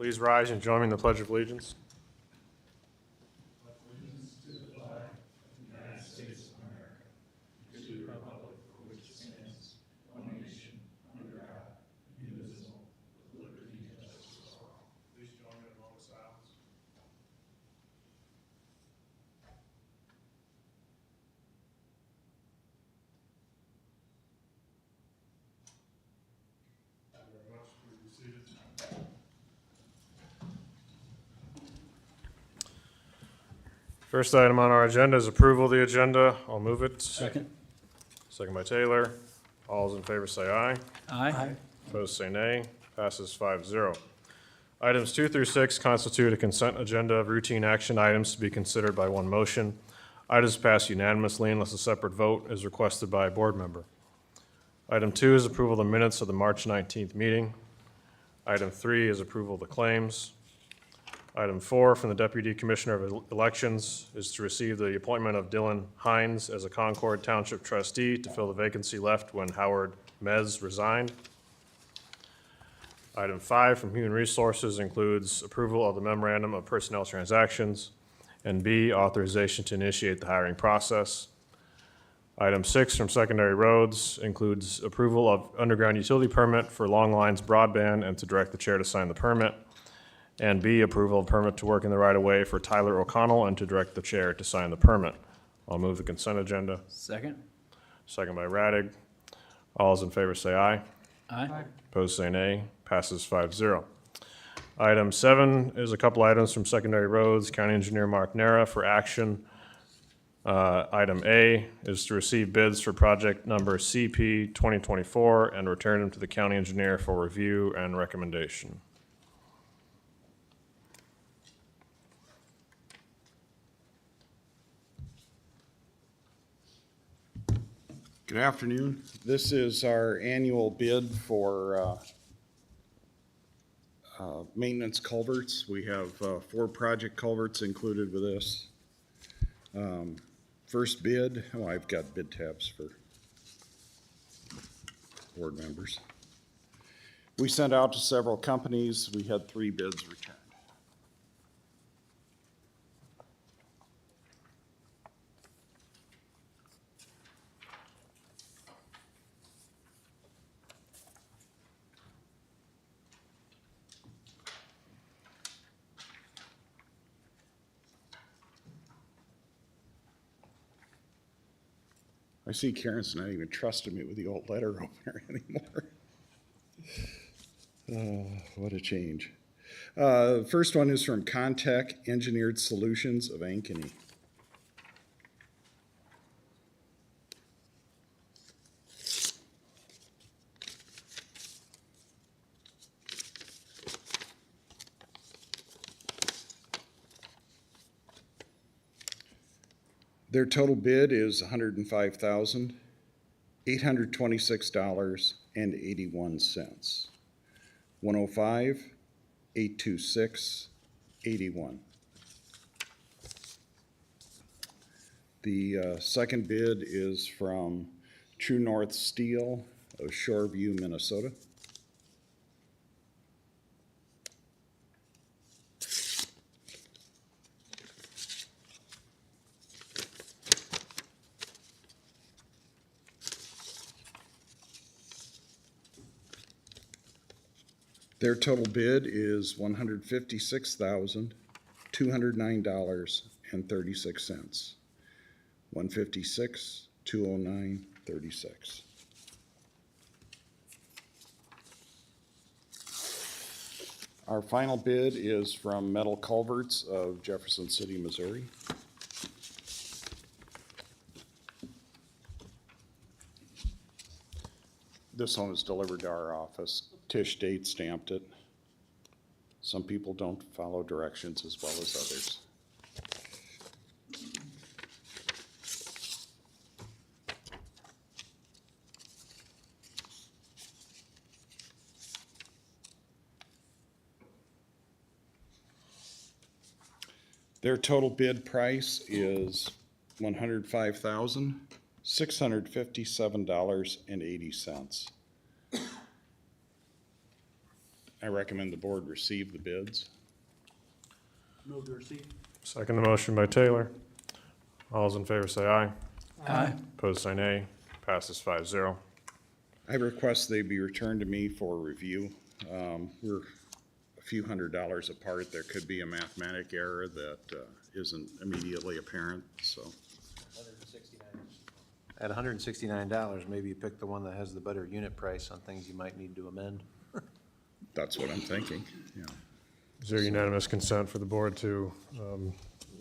Please rise and join me in the Pledge of Allegiance. Please join me in a moment of silence. Thank you very much. Please be seated. First item on our agenda is approval of the agenda. I'll move it. Second. Second by Taylor. All those in favor say aye. Aye. Opposed say nay. Passes 5-0. Items 2 through 6 constitute a consent agenda of routine action items to be considered by one motion. Items pass unanimously unless a separate vote is requested by a board member. Item 2 is approval of the minutes of the March 19th meeting. Item 3 is approval of the claims. Item 4 from the Deputy Commissioner of Elections is to receive the appointment of Dylan Hines as a Concord Township trustee to fill the vacancy left when Howard Mez resigned. Item 5 from Human Resources includes approval of the memorandum of personnel transactions, and B, authorization to initiate the hiring process. Item 6 from Secondary Roads includes approval of underground utility permit for Long Lines Broadband and to direct the chair to sign the permit. And B, approval of permit to work in the right-of-way for Tyler O'Connell and to direct the chair to sign the permit. I'll move the consent agenda. Second. Second by Radig. All those in favor say aye. Aye. Opposed say nay. Passes 5-0. Item 7 is a couple items from Secondary Roads, County Engineer Mark Nera for action. Item A is to receive bids for project number CP 2024 and return them to the county engineer for review and recommendation. Good afternoon. This is our annual bid for maintenance culverts. We have 4 project culverts included with this. First bid, I've got bid tabs for board members. We sent out to several companies. We had 3 bids returned. I see Karen's not even trusting me with the old letter opener anymore. What a change. First one is from Contech Engineered Solutions of Ankeny. Their total bid is $105,826.81. 105,826.81. The second bid is from True North Steel of Shoreview, Minnesota. Their total bid is $156,209.36. 156,209.36. Our final bid is from Metal Culverts of Jefferson City, Missouri. This one was delivered to our office. Tish date stamped it. Some people don't follow directions as well as others. Their total bid price is $105,657.80. I recommend the board receive the bids. Move to receive. Second the motion by Taylor. All those in favor say aye. Aye. Opposed say nay. Passes 5-0. I request they be returned to me for review. We're a few $100s apart. There could be a mathematic error that isn't immediately apparent, so. At $169, maybe you pick the one that has the better unit price on things you might need to amend. That's what I'm thinking, yeah. Is there unanimous consent for the board to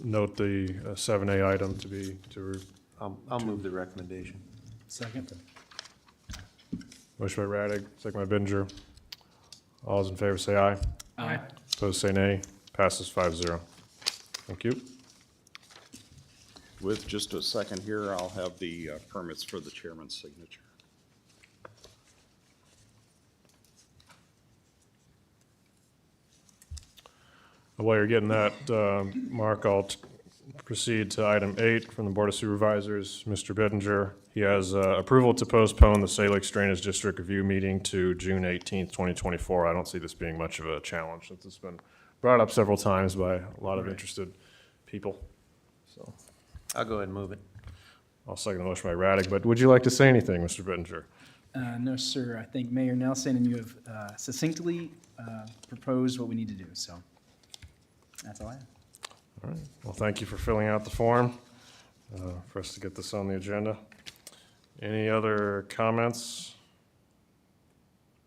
note the 7A item to be, I'll move the recommendation. Second. motion by Radig, second by Binger. All those in favor say aye. Aye. Opposed say nay. Passes 5-0. Thank you. With just a second here, I'll have the permits for the chairman's signature. While you're getting that, Mark, I'll proceed to item 8 from the Board of Supervisors. Mr. Bittinger, he has approval to postpone the Salix Drainage District Review meeting to June 18th, 2024. I don't see this being much of a challenge since it's been brought up several times by a lot of interested people. So I'll go ahead and move it. I'll second the motion by Radig, but would you like to say anything, Mr. Bittinger? No, sir. I think Mayor Nelson and you have succinctly proposed what we need to do, so that's all I have. All right. Well, thank you for filling out the form for us to get this on the agenda. Any other comments?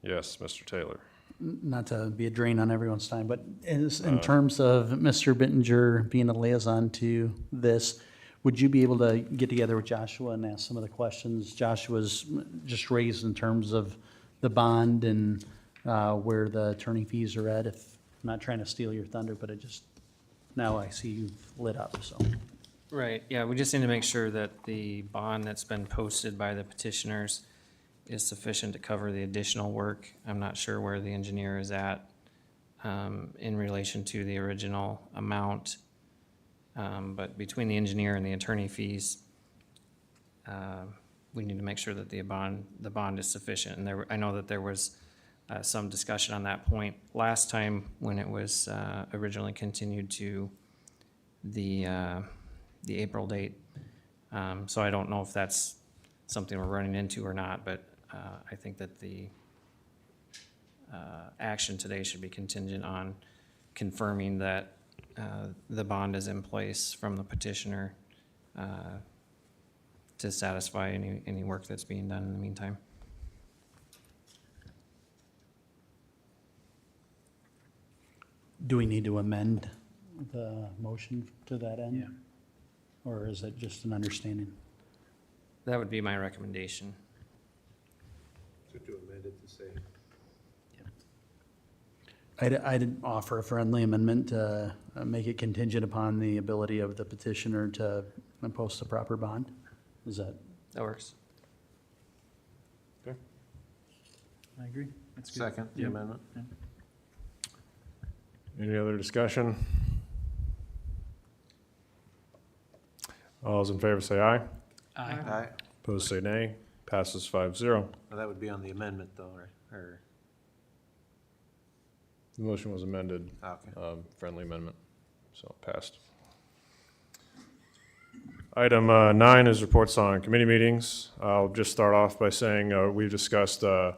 Yes, Mr. Taylor. Not to be a drain on everyone's time, but in terms of Mr. Bittinger being a liaison to this, would you be able to get together with Joshua and ask some of the questions Joshua's just raised in terms of the bond and where the attorney fees are at? If I'm not trying to steal your thunder, but now I see you've lit up, so. Right, yeah, we just need to make sure that the bond that's been posted by the petitioners is sufficient to cover the additional work. I'm not sure where the engineer is at in relation to the original amount. But between the engineer and the attorney fees, we need to make sure that the bond is sufficient. And I know that there was some discussion on that point last time when it was originally continued to the April date. So I don't know if that's something we're running into or not, but I think that the action today should be contingent on confirming that the bond is in place from the petitioner to satisfy any work that's being done in the meantime. Do we need to amend the motion to that end? Yeah. Or is it just an understanding? That would be my recommendation. To amend it to say. I'd offer a friendly amendment to make it contingent upon the ability of the petitioner to post the proper bond. Is that? That works. I agree. That's good. Second, the Yeah. amendment. Any other discussion? All those in favor say aye. Aye. Opposed say nay. Passes 5-0. Well, that would be on the amendment though, or, The motion was amended, okay. friendly amendment, so passed. Item 9 is reports on committee meetings. I'll just start off by saying we've discussed the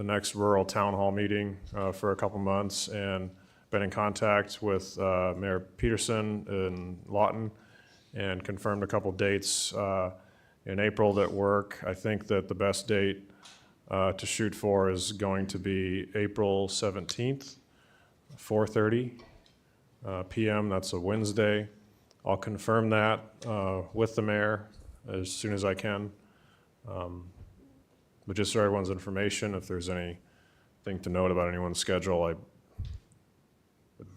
next rural town hall meeting for a couple months and been in contact with Mayor Peterson in Lawton and confirmed a couple dates in April that work. I think that the best date to shoot for is going to be April 17th, 4:30 p.m. That's a Wednesday. I'll confirm that with the mayor as soon as I can. But just so everyone's information, if there's anything to note about anyone's schedule, I would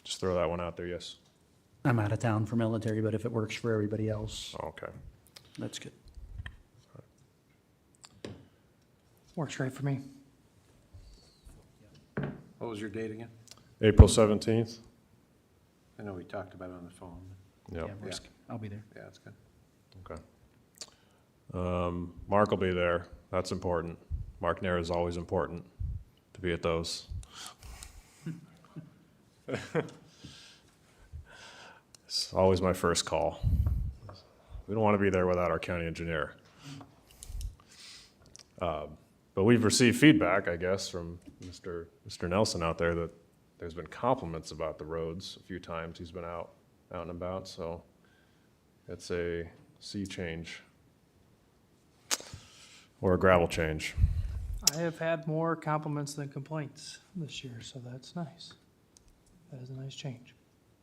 just throw that one out there, yes. I'm out of town for military, but if it works for everybody else, Okay. that's good. Works great for me. What was your date again? April 17th? I know we talked about it on the phone. Yep. Yeah, works. I'll be there. Yeah, that's good. Okay. Mark will be there. That's important. Mark Nair is always important. to be at those. It's always my first call. We don't want to be there without our county engineer. But we've received feedback, I guess, from Mr. Nelson out there that there's been compliments about the roads a few times. He's been out and about, so it's a sea change or a gravel change. I have had more compliments than complaints this year, so that's nice. That is a nice change.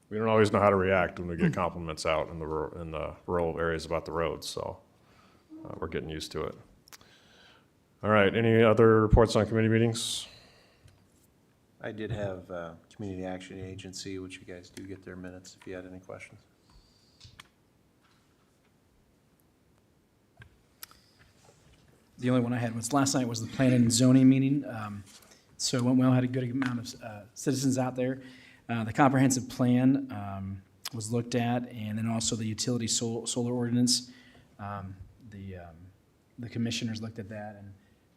We don't always know how to react when we get compliments out in the rural areas about the roads, so we're getting used to it. All right, any other reports on committee meetings? I did have Community Action Agency, which you guys do get their minutes if you had any questions. The only one I had was last night was the planning and zoning meeting. So it went well, had a good amount of citizens out there. The comprehensive plan was looked at, and then also the utility solar ordinance. The commissioners looked at that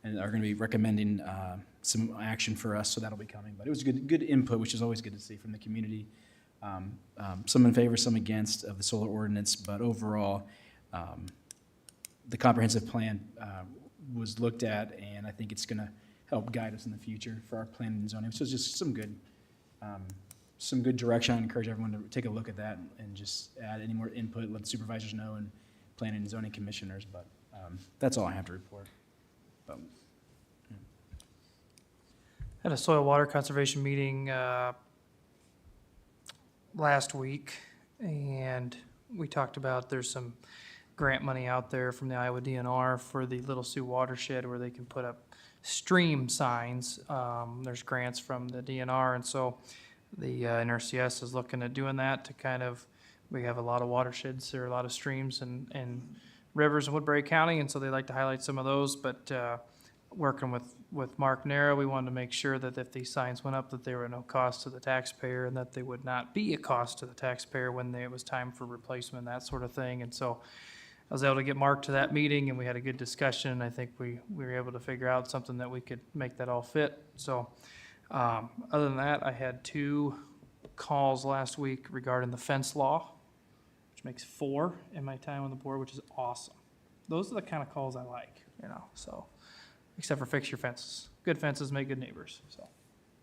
and are going to be recommending some action for us, so that'll be coming. But it was good input, which is always good to see from the community. Some in favor, some against of the solar ordinance, but overall, the comprehensive plan was looked at, and I think it's going to help guide us in the future for our planning and zoning. So it's just some good direction. I encourage everyone to take a look at that and just add any more input, let the supervisors know, and planning and zoning commissioners. But that's all I have to report. Had a soil water conservation meeting last week, and we talked about there's some grant money out there from the Iowa DNR for the Little Sioux watershed where they can put up stream signs. There's grants from the DNR, and so the NRCS is looking at doing that to kind of, we have a lot of watersheds, there are a lot of streams and rivers in Woodbury County, and so they like to highlight some of those, but working with Mark Nera, we wanted to make sure that if these signs went up, that they were no cost to the taxpayer and that they would not be a cost to the taxpayer when it was time for replacement, that sort of thing. And so I was able to get Mark to that meeting, and we had a good discussion. I think we were able to figure out something that we could make that all fit. So other than that, I had 2 calls last week regarding the fence law, which makes 4 in my time on the board, which is awesome. Those are the kind of calls I like, so, except for fix your fences. Good fences make good neighbors, so,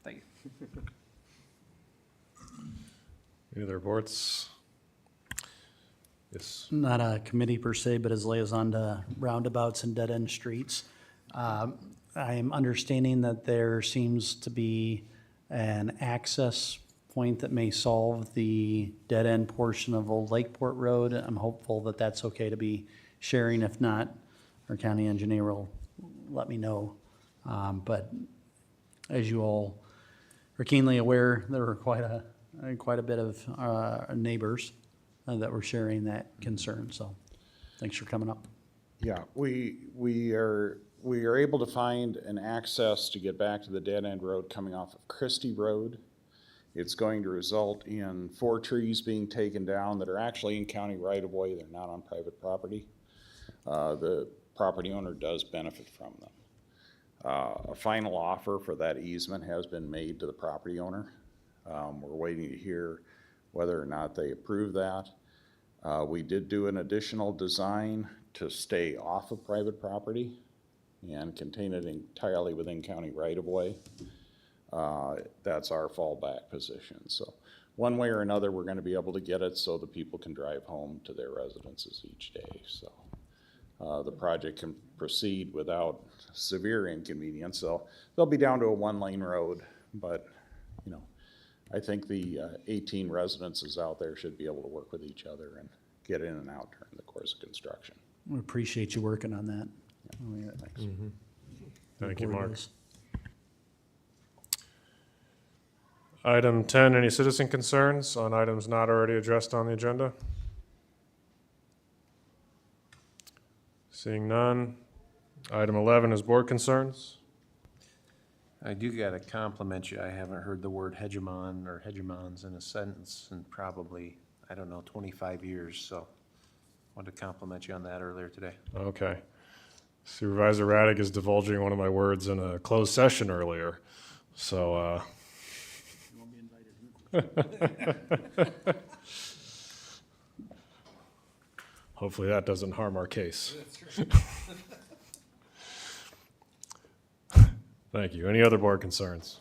thank you. Any other reports? Yes. Not a committee per se, but as liaison to roundabouts and dead-end streets. I am understanding that there seems to be an access point that may solve the dead-end portion of Old Lakeport Road. I'm hopeful that that's okay to be sharing. If not, our county engineer will let me know. But as you all are keenly aware, there were quite a bit of neighbors that were sharing that concern. So thanks for coming up. Yeah, we are able to find an access to get back to the dead-end road coming off of Christie Road. It's going to result in 4 trees being taken down that are actually in county right-of-way. They're not on private property. The property owner does benefit from them. A final offer for that easement has been made to the property owner. We're waiting to hear whether or not they approve that. We did do an additional design to stay off of private property and contain it entirely within county right-of-way. That's our fallback position. So one way or another, we're going to be able to get it so the people can drive home to their residences each day. So the project can proceed without severe inconvenience. So they'll be down to a 1-lane road, but I think the 18 residences out there should be able to work with each other and get in and out during the course of construction. We appreciate you working on that. Yeah. Thanks. Thank you, Board Mark. does. Item 10, any citizen concerns on items not already addressed on the agenda? Seeing none. Item 11 is board concerns. I do gotta compliment you. I haven't heard the word hegemon or hegemons in a sentence in probably, 25 years, so wanted to compliment you on that earlier today. Okay. Supervisor Raddick is divulging one of my words in a closed session earlier, so, hopefully that doesn't harm our case. Thank you. Any other board concerns?